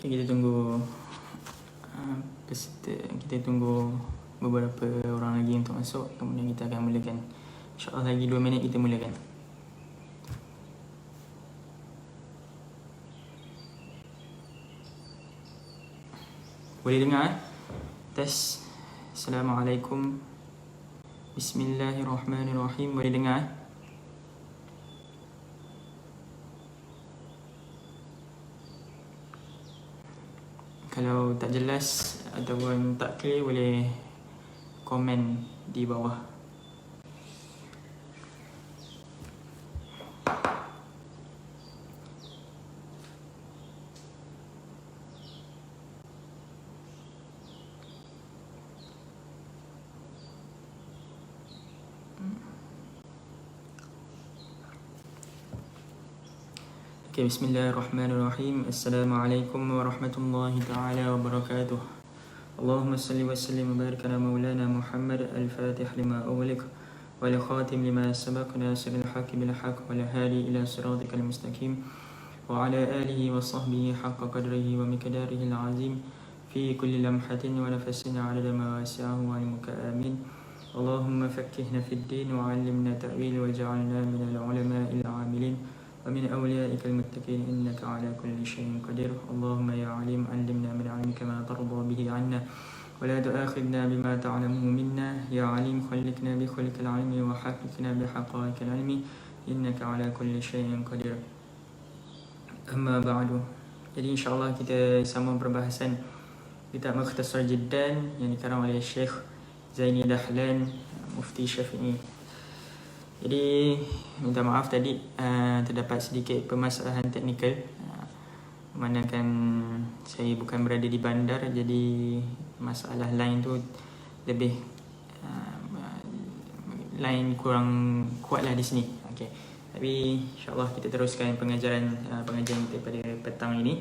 Okay, kita tunggu peserta, kita tunggu beberapa orang lagi untuk masuk. Kemudian kita akan mulakan. InsyaAllah lagi 2 minit kita mulakan. Boleh dengar? Tes. Assalamualaikum. Bismillahirrahmanirrahim. Boleh dengar? Kalau tak jelas ataupun tak clear, boleh komen di bawah. Okay, bismillahirrahmanirrahim. Assalamualaikum warahmatullahi ta'ala wabarakatuh. Allahumma salli wa sallim wa barik ala maulana Muhammad al-fatih lima awlik wal khatim lima sabaq nasiril haqq bil haqq wal hadi ila siratikal mustaqim wa ala alihi wa sahbihi haqqa qadrihi wa miqdarihi al-azim fi kulli lamhatin wa nafasin adada ma wasi'ahu wa alimuka amin. Allahumma fakkihna fid din wa 'allimna ta'wil wa ja'alna minal ulama'il 'amilin ومن أوليائك المتقين إنك على كل شيء قدير. اللهم يا عليم علمنا من علمك ما ترضى به عنا ولا تؤاخذنا بما تعلمه منا. يا عليم خلقنا بخلق العلم وحققنا بحقائق العلم إنك على كل شيء قدير. أما بعد. Jadi insyaAllah kita sambung perbahasan kitab Mukhtasar Jiddan yang dikarang oleh Syekh Zaini Dahlan, Mufti Syafi'i. Jadi minta maaf tadi terdapat sedikit permasalahan teknikal, memandangkan saya bukan berada di bandar, jadi masalah line tu lebih line kurang kuatlah di sini. Okey. Tapi insya-Allah kita teruskan pengajian kita pada petang ini.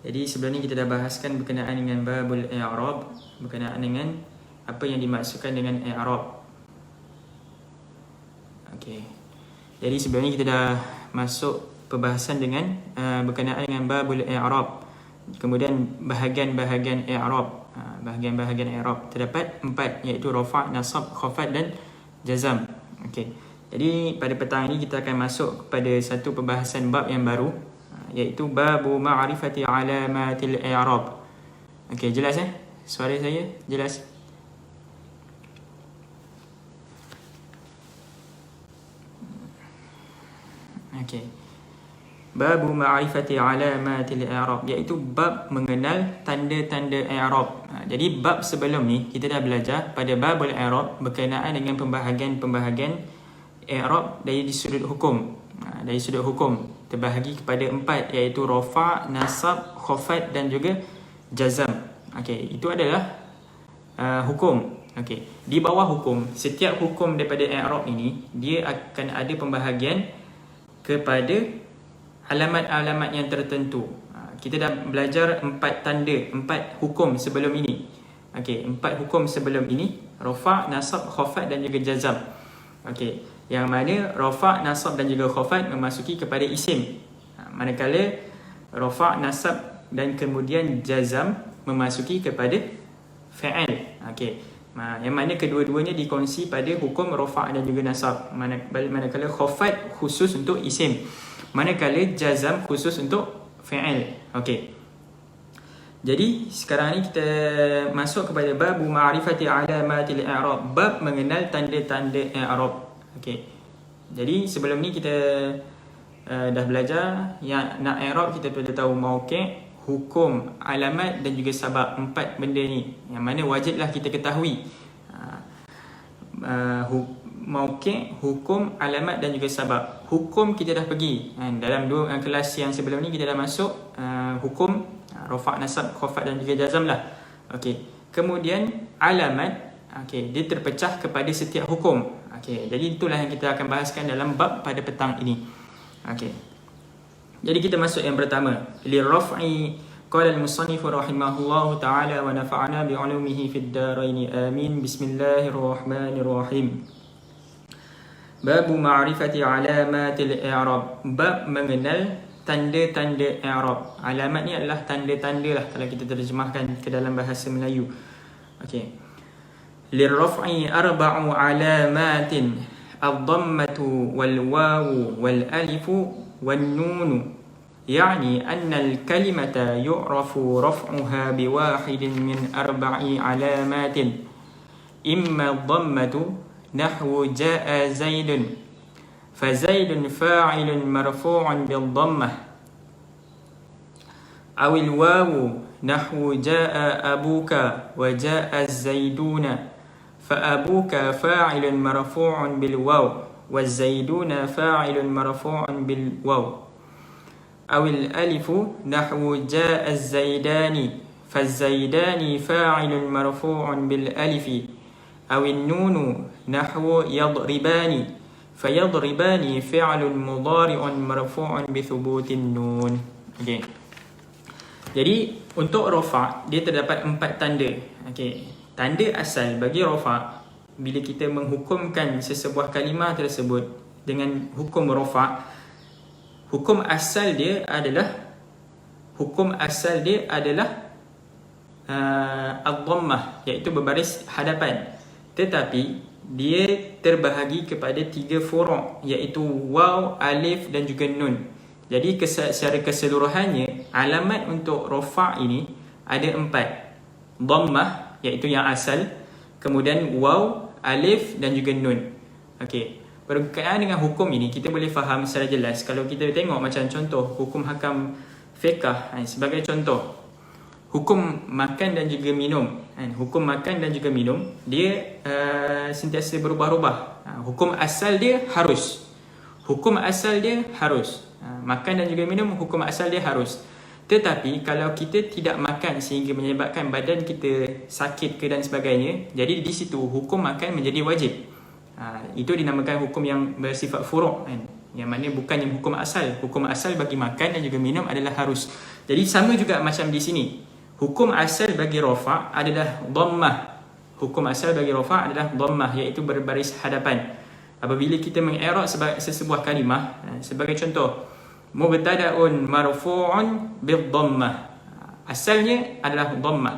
Jadi sebelum ni kita dah bahaskan berkenaan dengan babul i'rab, berkenaan dengan apa yang dimaksudkan dengan i'rab. Okay. Jadi sebelum ni kita dah masuk perbahasan dengan berkenaan dengan babul i'rab. Kemudian bahagian-bahagian i'rab. Bahagian-bahagian i'rab terdapat 4, iaitu rafa', nasab, khafad dan jazam. Okey. Jadi pada petang ini kita akan masuk kepada satu perbahasan bab yang baru, iaitu babu ma'rifati alamatil i'rab. Okey, jelas Suara saya jelas? Okay. Babu ma'rifati alamatil i'rab, iaitu bab mengenal tanda-tanda i'rab. Jadi bab sebelum ni kita dah belajar pada babul i'rab berkenaan dengan pembahagian-pembahagian i'rab dari sudut hukum. Dari sudut hukum terbahagi kepada 4, iaitu rafa', nasab, khafad dan juga jazam. Okey, itu adalah hukum. Okey, di bawah hukum, setiap hukum daripada i'rab ini dia akan ada pembahagian kepada alamat-alamat yang tertentu. Kita dah belajar 4 tanda, 4 hukum sebelum ini. Okey, 4 hukum sebelum ini, rafa', nasab, khafad dan juga jazam. Okey, yang mana rafa', nasab dan juga khafad memasuki kepada isim. Manakala rafa', nasab dan kemudian jazam memasuki kepada fa'il. Okey. Yang mana kedua-duanya dikongsi pada hukum rafa' dan juga nasab. Manakala khafad khusus untuk isim, manakala jazam khusus untuk fa'il. Okey. Jadi sekarang ni kita masuk kepada babu ma'rifati alamatil i'rab, bab mengenal tanda-tanda i'rab. Okey. Jadi sebelum ni kita dah belajar yang nak i'rab kita perlu tahu mauqi', hukum, alamat dan juga sabab. 4 benda ni yang mana wajiblah kita ketahui. Mauqi', hukum, alamat dan juga sabab. Hukum kita dah pergi dalam 2 kelas yang sebelum ni kita dah masuk hukum rafa', nasab, khafad dan juga jazam lah. Okey. Kemudian alamat, okey, dia terpecah kepada setiap hukum. Okey, jadi itulah yang kita akan bahaskan dalam bab pada petang ini. Okey. Jadi kita masuk yang pertama, li raf'i qala al-musannif rahimahullahu ta'ala wa nafa'ana bi 'ulumihi fid darain amin. Bismillahirrahmanirrahim. Babu ma'rifati alamatil i'rab, bab mengenal tanda-tanda i'rab. Alamat ni adalah tanda-tanda lah kalau kita terjemahkan ke dalam bahasa Melayu. Okey. Lirraf'i arba'u alamatin ad-dhammatu wal wawu wal alifu wan nunu. يعني أن الكلمة يعرف رفعها بواحد من 4 علامات. إما الضمة نحو جاء زيد فزيد فاعل مرفوع بالضمة، أو الواو نحو جاء أبوك وجاء الزيدون فأبوك فاعل مرفوع بالواو والزيدون فاعل مرفوع بالواو، أو الألف نحو جاء الزيدان فالزيدان فاعل مرفوع بالألف، أو النون نحو يضربان فيضربان فعل مضارع مرفوع بثبوت النون. Okay. Jadi untuk rafa' dia terdapat 4 tanda. Okay. Tanda asal bagi rafa' bila kita menghukumkan sesebuah kalimah tersebut dengan hukum rafa', hukum asal dia adalah ad-dhammah, iaitu berbaris hadapan. Tetapi dia terbahagi kepada 3 furu', iaitu waw, alif dan juga nun. Jadi secara keseluruhannya alamat untuk rafa' ini ada 4. Dhammah iaitu yang asal, kemudian waw, alif dan juga nun. Okey. Berkaitan dengan hukum ini kita boleh faham secara jelas kalau kita tengok macam contoh hukum hakam fiqh sebagai contoh. Hukum makan dan juga minum. Hukum makan dan juga minum dia sentiasa berubah-ubah. Hukum asal dia harus. Hukum asal dia harus. Makan dan juga minum hukum asal dia harus. Tetapi kalau kita tidak makan sehingga menyebabkan badan kita sakit ke dan sebagainya, jadi di situ hukum makan menjadi wajib. Itu dinamakan hukum yang bersifat furu', yang mana bukannya hukum asal. Hukum asal bagi makan dan juga minum adalah harus. Jadi sama juga macam di sini. Hukum asal bagi rafa' adalah dhammah. Hukum asal bagi rafa' adalah dhammah, iaitu berbaris hadapan. Apabila kita mengi'rab sesebuah kalimah, sebagai contoh, mubtada'un marfu'un bid-dhammah. Asalnya adalah dhammah.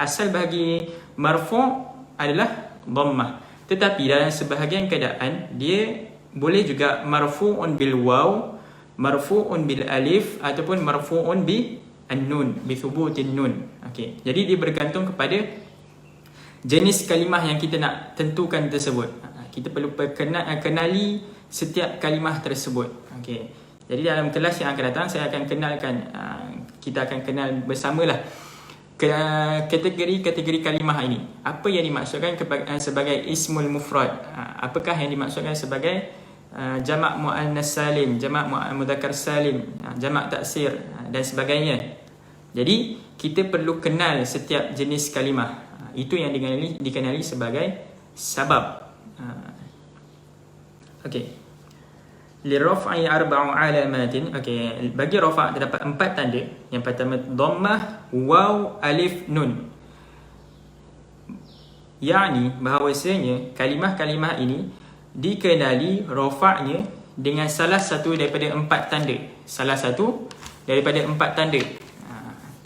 Asal bagi marfu' adalah dhammah. Tetapi dalam sebahagian keadaan dia boleh juga marfu'un bil waw, marfu'un bil alif ataupun marfu'un bi an-nun, bi thubutin nun. Okey. Jadi dia bergantung kepada jenis kalimah yang kita nak tentukan tersebut. Kita perlu kenali setiap kalimah tersebut. Okey. Jadi dalam kelas yang akan datang saya akan kenalkan, kita akan kenal bersamalah kategori-kategori kalimah ini. Apa yang dimaksudkan sebagai ismul mufrad? Apakah yang dimaksudkan sebagai jamak muannas salim, jamak mudzakkar salim, jamak taksir dan sebagainya. Jadi kita perlu kenal setiap jenis kalimah. Itu yang dikenali sebagai sabab. Okey. Lirraf'i arba'u alamatin. Okey, bagi rafa' terdapat 4 tanda. Yang pertama dhammah, waw, alif, nun. Yani bahawasanya kalimah-kalimah ini dikenali rafa'nya dengan salah satu daripada 4 tanda. Salah satu daripada 4 tanda.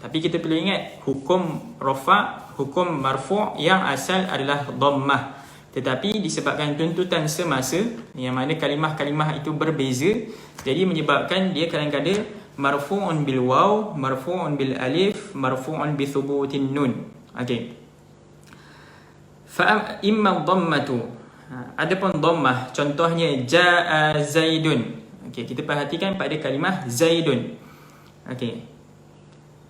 Tapi kita perlu ingat hukum rafa', hukum marfu' yang asal adalah dhammah. Tetapi disebabkan tuntutan semasa yang mana kalimah-kalimah itu berbeza, jadi menyebabkan dia kadang-kadang marfu'un bil waw, marfu'un bil alif, marfu'un bi thubutin nun. Okey. Fa imma dhammatu. Adapun dhammah contohnya jaa zaidun. Okey, kita perhatikan pada kalimah zaidun. Okey.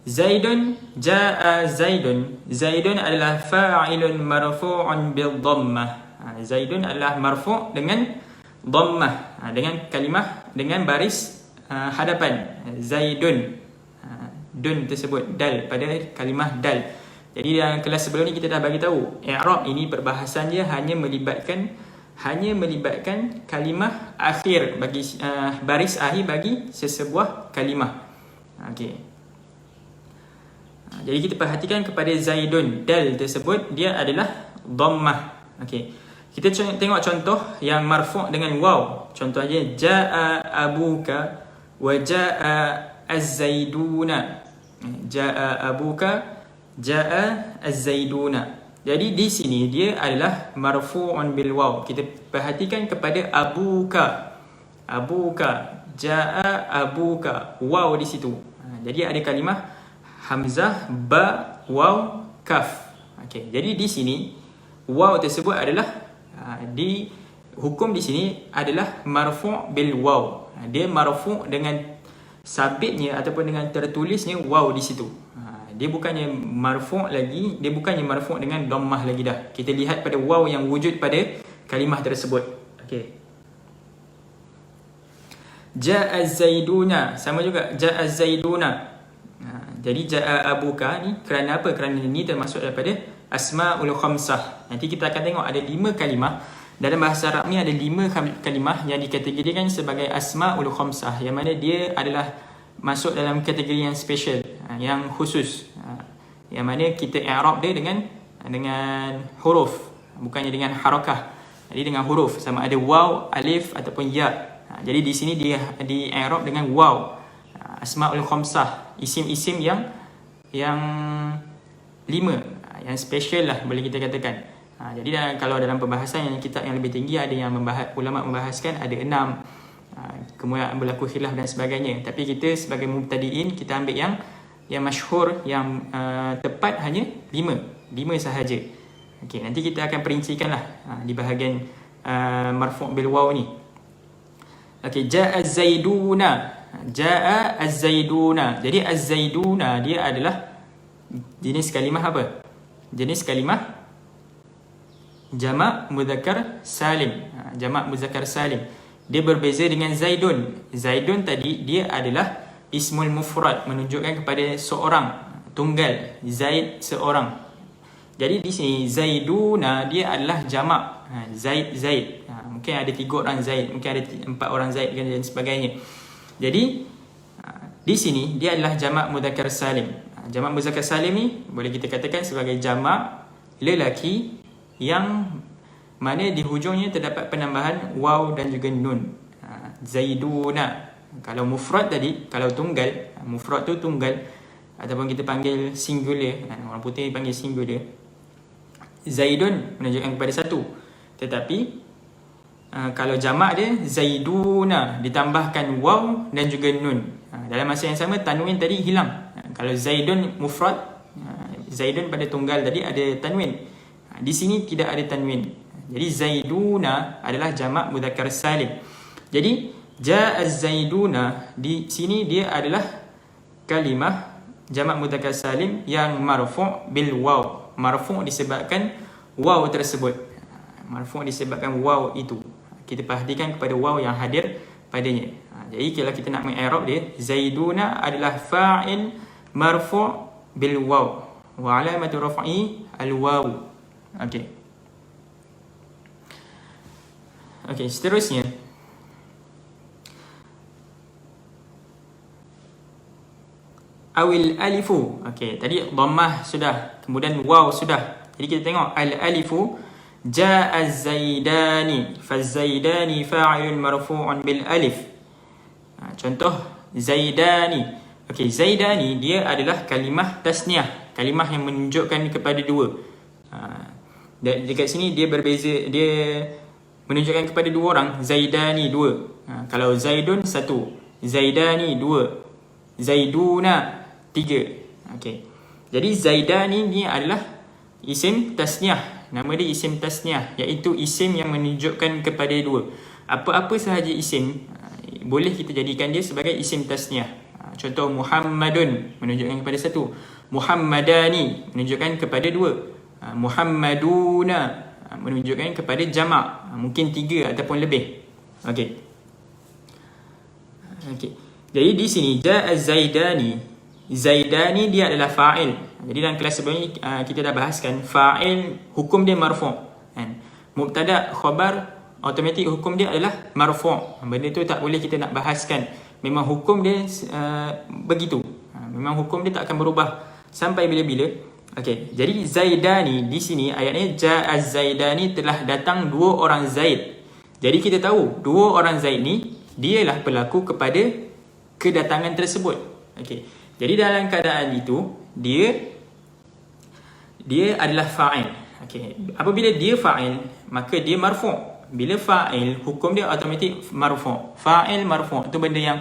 Zaidun, jaa Zaidun. Zaidun adalah fa'ilun marfu'un bil dhammah. Zaidun adalah marfu' dengan dhammah, dengan kalimah dengan baris hadapan Zaidun. Dun tersebut dal pada kalimah dal. Jadi dalam kelas sebelum ni kita dah bagi tahu i'rab ini perbahasan dia hanya melibatkan kalimah akhir bagi baris akhir bagi sesebuah kalimah. Okey. Jadi kita perhatikan kepada Zaidun, dal tersebut dia adalah dhammah. Okey. Kita tengok contoh yang marfu' dengan waw. Contohnya jaa abuka wa jaa az-zaiduna. Jaa abuka, jaa az-zaiduna. Jadi di sini dia adalah marfu'un bil waw. Kita perhatikan kepada abuka. Abuka, jaa abuka, waw di situ. Jadi ada kalimah hamzah, ba, waw, kaf. Okey, jadi di sini waw tersebut adalah di hukum di sini adalah marfu' bil waw. Dia marfu' dengan sabitnya ataupun dengan tertulisnya waw di situ. Dia bukannya marfu' lagi, dia bukannya marfu' dengan dhammah lagi dah. Kita lihat pada waw yang wujud pada kalimah tersebut. Okey. Ja'a zaiduna, sama juga ja'a zaiduna. Jadi ja'a abuka ni kerana apa? Kerana ini termasuk daripada asma'ul khamsah. Nanti kita akan tengok ada 5 kalimah. Dalam bahasa Arab ni ada 5 kalimah yang dikategorikan sebagai asma'ul khamsah, yang mana dia adalah masuk dalam kategori yang special, yang khusus, yang mana kita i'rab dia dengan huruf, bukannya dengan harakah. Jadi dengan huruf, sama ada waw, alif ataupun ya. Jadi di sini dia di i'rab dengan waw. Asma'ul khamsah, isim-isim yang 5, yang special lah boleh kita katakan. Jadi kalau dalam pembahasan yang kitab yang lebih tinggi, ada yang ulama membahaskan ada 6, kemudian berlaku khilaf dan sebagainya. Tapi kita sebagai mubtadi'in, kita ambil yang masyhur, yang tepat hanya 5 sahaja. Okey, nanti kita akan perincikan lah di bahagian marfu' bil waw ni. Okey, ja'a az-zaiduna. Ja'a az-zaiduna. Jadi az-zaiduna dia adalah jenis kalimah apa? Jenis kalimah jamak mudzakkar salim. Jamak mudzakkar salim. Dia berbeza dengan zaidun. Zaidun tadi dia adalah ismul mufrad, menunjukkan kepada seorang, tunggal. Zaid, seorang. Jadi di sini zaiduna dia adalah jamak. Zaid. Mungkin ada 3 orang Zaid, mungkin ada 4 orang Zaid dan sebagainya. Jadi di sini dia adalah jamak mudzakkar salim. Jamak mudzakkar salim ni boleh kita katakan sebagai jamak lelaki yang mana di hujungnya terdapat penambahan waw dan juga nun. Zaiduna. Kalau mufrad tadi, kalau tunggal, mufrad tu tunggal ataupun kita panggil singular, orang putih panggil singular. Zaidun menunjukkan kepada satu. Tetapi kalau jamak dia zaiduna, ditambahkan waw dan juga nun. Dalam masa yang sama tanwin tadi hilang. Kalau zaidun mufrad, zaidun pada tunggal tadi ada tanwin. Di sini tidak ada tanwin. Jadi zaiduna adalah jamak mudzakkar salim. Jadi ja'a zaiduna di sini dia adalah kalimah jamak mudzakkar salim yang marfu' bil waw. Marfu' disebabkan waw tersebut. Marfu' disebabkan waw itu. Kita perhatikan kepada waw yang hadir padanya. Jadi kalau kita nak meng-i'rab dia, zaiduna adalah fa'il marfu' bil waw wa alamatu raf'i al waw. Okey. Okey, seterusnya awil alifu. Okey, tadi dhammah sudah, kemudian waw sudah. Jadi kita tengok al alifu. Ja'a zaidani. Fazaidani fa'ilun marfu'un bil alif. Contoh zaidani. Okey, zaidani dia adalah kalimah tasniah, kalimah yang menunjukkan kepada 2. Dekat sini dia berbeza, dia menunjukkan kepada 2 orang. Zaidani 2. Kalau zaidun 1, zaidani 2, zaiduna 3. Okey. Jadi zaidani ni adalah isim tasniah. Nama dia isim tasniah, iaitu isim yang menunjukkan kepada 2. Apa-apa sahaja isim boleh kita jadikan dia sebagai isim tasniah. Contoh Muhammadun menunjukkan kepada 1, Muhammadani menunjukkan kepada 2, Muhammaduna menunjukkan kepada jamak, mungkin 3 ataupun lebih. Okey. Jadi di sini ja'a zaidani. Zaidani dia adalah fa'il. Jadi dalam kelas sebelum ni kita dah bahaskan fa'il hukum dia marfu'. Mubtada, khabar, automatik hukum dia adalah marfu'. Benda tu tak boleh kita nak bahaskan. Memang hukum dia begitu. Memang hukum dia tak akan berubah sampai bila-bila. Okey, jadi Zaidani di sini ayatnya Ja'a Zaidani, telah datang dua orang Zaid. Jadi kita tahu dua orang Zaid ni dialah pelaku kepada kedatangan tersebut. Okey. Jadi dalam keadaan itu dia adalah fa'il. Okey. Apabila dia fa'il, maka dia marfu'. Bila fa'il, hukum dia automatik marfu'. Fa'il marfu'. Itu benda yang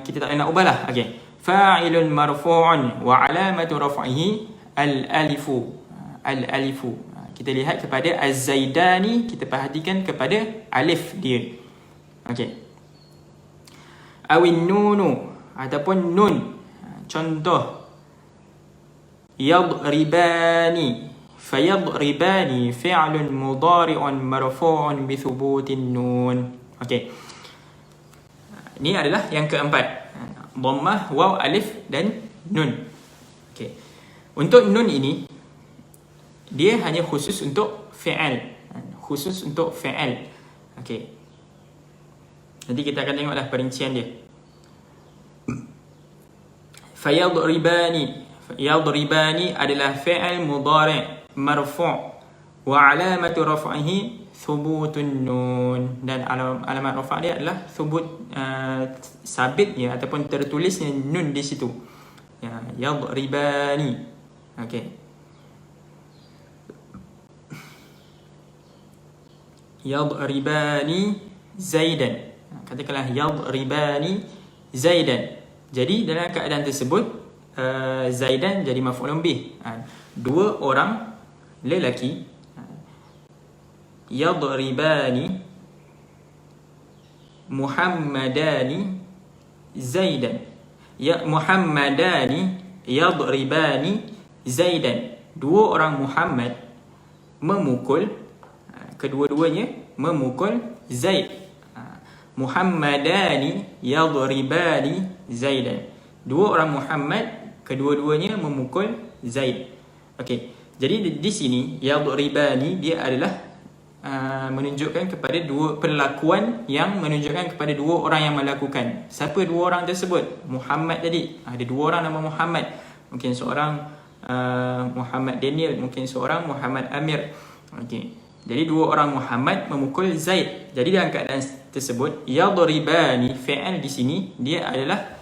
kita tak nak ubah lah. Okey. Fa'ilun marfu'un wa alamatu raf'ihi al-alifu. Al-alifu. Kita lihat kepada Az-Zaidani, kita perhatikan kepada alif dia. Okey. Awin nunu ataupun nun. Contoh yadribani. Fayadribani fi'lun mudari'un marfu'un bi thubutin nun. Okey. Ini adalah yang keempat. Dhammah, waw, alif dan nun. Okey. Untuk nun ini dia hanya khusus untuk fi'al. Khusus untuk fi'al. Okey. Nanti kita akan tengoklah perincian dia. Fayadribani. Yadribani adalah fi'al mudari' marfu' wa alamatu raf'ihi thubutun nun, dan alamat rafa' dia adalah thubut, sabit ya, ataupun tertulisnya nun di situ. Ya, yadribani. Okey. Yadribani Zaidan. Katakanlah yadribani Zaidan. Jadi dalam keadaan tersebut Zaidan jadi maf'ulun bih. Dua orang lelaki yadribani Muhammadani Zaidan. Ya, Muhammadani yadribani Zaidan. Dua orang Muhammad memukul, kedua-duanya memukul Zaid. Muhammadani yadribani Zaidan. Dua orang Muhammad, kedua-duanya memukul Zaid. Okey. Jadi di sini yadribani dia adalah menunjukkan kepada dua perlakuan yang menunjukkan kepada dua orang yang melakukan. Siapa dua orang tersebut? Muhammad tadi. Ada dua orang nama Muhammad. Mungkin seorang Muhammad Daniel, mungkin seorang Muhammad Amir. Okey. Jadi dua orang Muhammad memukul Zaid. Jadi dalam keadaan tersebut yadribani fi'il di sini dia adalah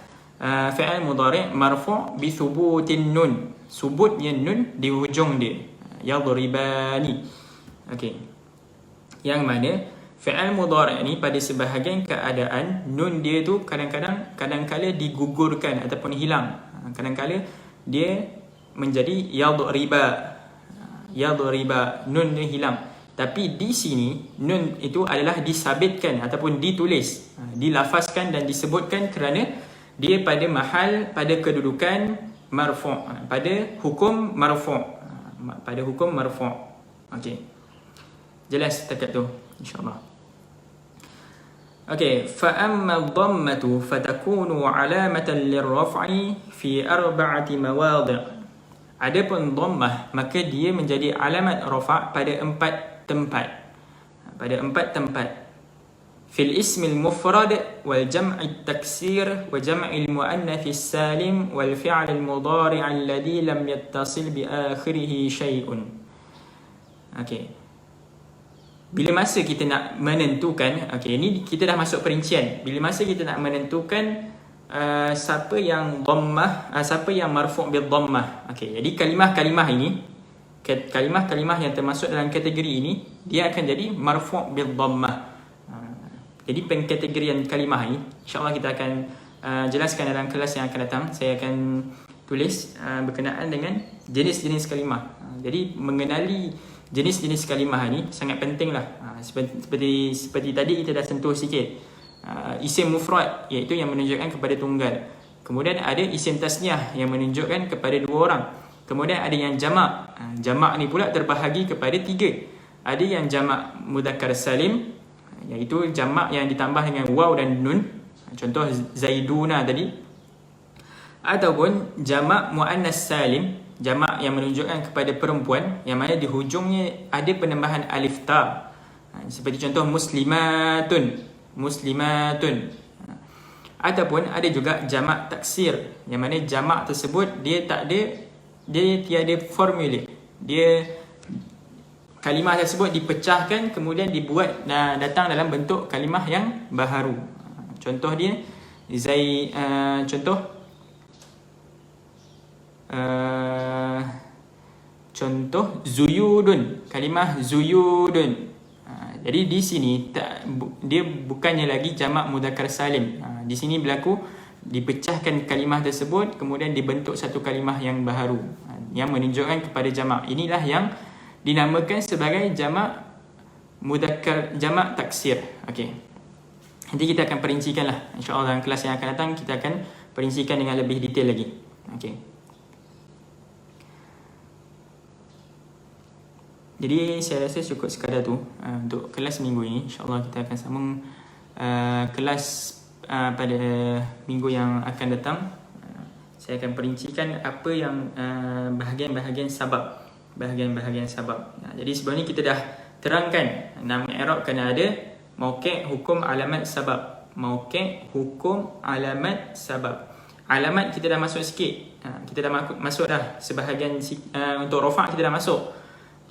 fi'il mudhari' marfu' bi thubutin nun. Subutnya nun di hujung dia. Yadribani. Okey. Yang mana fi'il mudhari' ni pada sebahagian keadaan nun dia tu kadang-kala digugurkan ataupun hilang. Kadang-kala dia menjadi yadriba. Yadriba, nun dia hilang. Tapi di sini nun itu adalah disabitkan ataupun ditulis, dilafazkan dan disebutkan kerana dia pada mahal, pada kedudukan marfu', pada hukum marfu', pada hukum marfu'. Okey. Jelas setakat tu insya-Allah. Okey, fa amma dhammatu fatakunu alamatan lirraf'i fi arba'ati mawadi'. Adapun dhammah maka dia menjadi alamat rafa' pada empat tempat. Pada empat tempat. Fil ismil mufrad wal jam'i taksir wa jam'il muannats salim wal fi'l mudhari' alladhi lam yattasil bi akhirih syai'un. Okey. Bila masa kita nak menentukan, okey, ini kita dah masuk perincian. Bila masa kita nak menentukan siapa yang dhammah, siapa yang marfu' bil dhammah. Okey, jadi kalimah-kalimah ini, kalimah-kalimah yang termasuk dalam kategori ini, dia akan jadi marfu' bil dhammah. Jadi pengkategorian kalimah ini insya-Allah kita akan jelaskan dalam kelas yang akan datang. Saya akan tulis berkenaan dengan jenis-jenis kalimah. Jadi mengenali jenis-jenis kalimah ini sangat pentinglah. Seperti tadi kita dah sentuh sikit. Isim mufrad iaitu yang menunjukkan kepada tunggal. Kemudian ada isim tasniah yang menunjukkan kepada dua orang. Kemudian ada yang jamak. Jamak ni pula terbahagi kepada tiga. Ada yang jamak mudzakkar salim, iaitu jamak yang ditambah dengan waw dan nun. Contoh Zaiduna tadi. Ataupun jamak muannas salim, jamak yang menunjukkan kepada perempuan, yang mana di hujungnya ada penambahan alif ta. Seperti contoh muslimatun, muslimatun. Ataupun ada juga jamak taksir, yang mana jamak tersebut dia tak ada dia tiada formula. Dia kalimah tersebut dipecahkan kemudian dibuat datang dalam bentuk kalimah yang baharu. Contoh dia contoh zuyudun, kalimah zuyudun. Jadi di sini dia bukannya lagi jamak mudzakkar salim. Di sini berlaku dipecahkan kalimah tersebut kemudian dibentuk satu kalimah yang baharu, yang menunjukkan kepada jamak. Inilah yang dinamakan sebagai jamak mudzakkar, jamak taksir. Okey. Nanti kita akan perincikanlah, insya-Allah dalam kelas yang akan datang kita akan perincikan dengan lebih detail lagi. Okey. Jadi saya rasa cukup sekadar tu untuk kelas minggu ini. InsyaAllah kita akan sambung kelas pada minggu yang akan datang. Saya akan perincikan apa yang bahagian-bahagian sabab. Bahagian-bahagian sabab. Jadi sebelum ni kita dah terangkan nama i'rab kena ada mauqi', hukum, alamat, sabab. Mauqi', hukum, alamat, sabab. Alamat kita dah masuk sikit. Kita dah masuk dah sebahagian untuk rafa' kita dah masuk.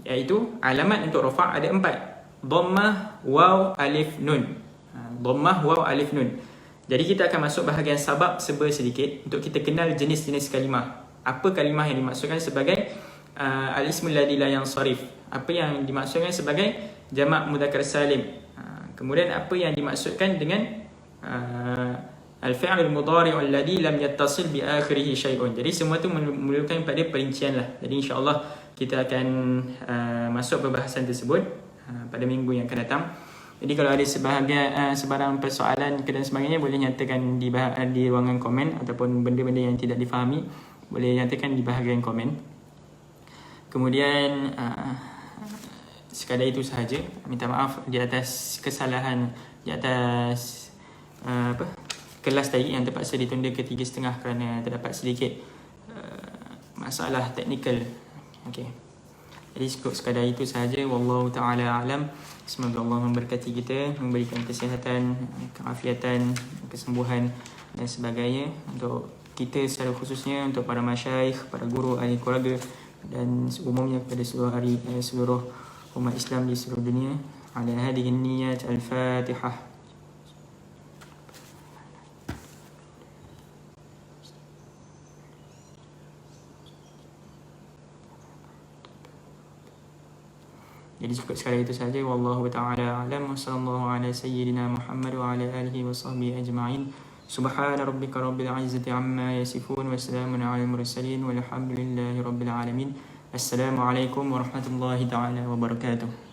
Iaitu alamat untuk rafa' ada 4. Dhammah, waw, alif, nun. Dhammah, waw, alif, nun. Jadi kita akan masuk bahagian sabab sedikit untuk kita kenal jenis-jenis kalimah. Apa kalimah yang dimaksudkan sebagai al-ismul ladzi la yansarif? Apa yang dimaksudkan sebagai jamak mudzakkar salim? Kemudian apa yang dimaksudkan dengan al-fi'l al-mudhari' alladzi lam yattasil bi akhirih syai'un. Jadi semua tu memerlukan pada perincian lah. Jadi insya-Allah kita akan masuk pembahasan tersebut pada minggu yang akan datang. Jadi kalau ada sebarang persoalan dan sebagainya boleh nyatakan di ruangan komen, ataupun benda-benda yang tidak difahami boleh nyatakan di bahagian komen. Kemudian sekadar itu sahaja. Minta maaf di atas kesalahan di atas kelas tadi yang terpaksa ditunda ke 3.30 kerana terdapat sedikit masalah teknikal. Okey. Jadi cukup sekadar itu sahaja. Wallahu ta'ala a'lam. Semoga Allah memberkati kita, memberikan kesihatan, keafiatan, kesembuhan dan sebagainya untuk kita secara khususnya, untuk para masyayikh, para guru, ahli keluarga dan umumnya kepada seluruh umat Islam di seluruh dunia. Ala hadhihi niyyat al-Fatihah. Jadi cukup sekali itu saja. Wallahu ta'ala a'lam. Wa sallallahu ala sayyidina Muhammad wa ala alihi wa sahbihi ajma'in. Subhana rabbika rabbil izzati amma yasifun wa salamun ala al-mursalin walhamdulillahi rabbil alamin. Assalamualaikum warahmatullahi ta'ala wabarakatuh.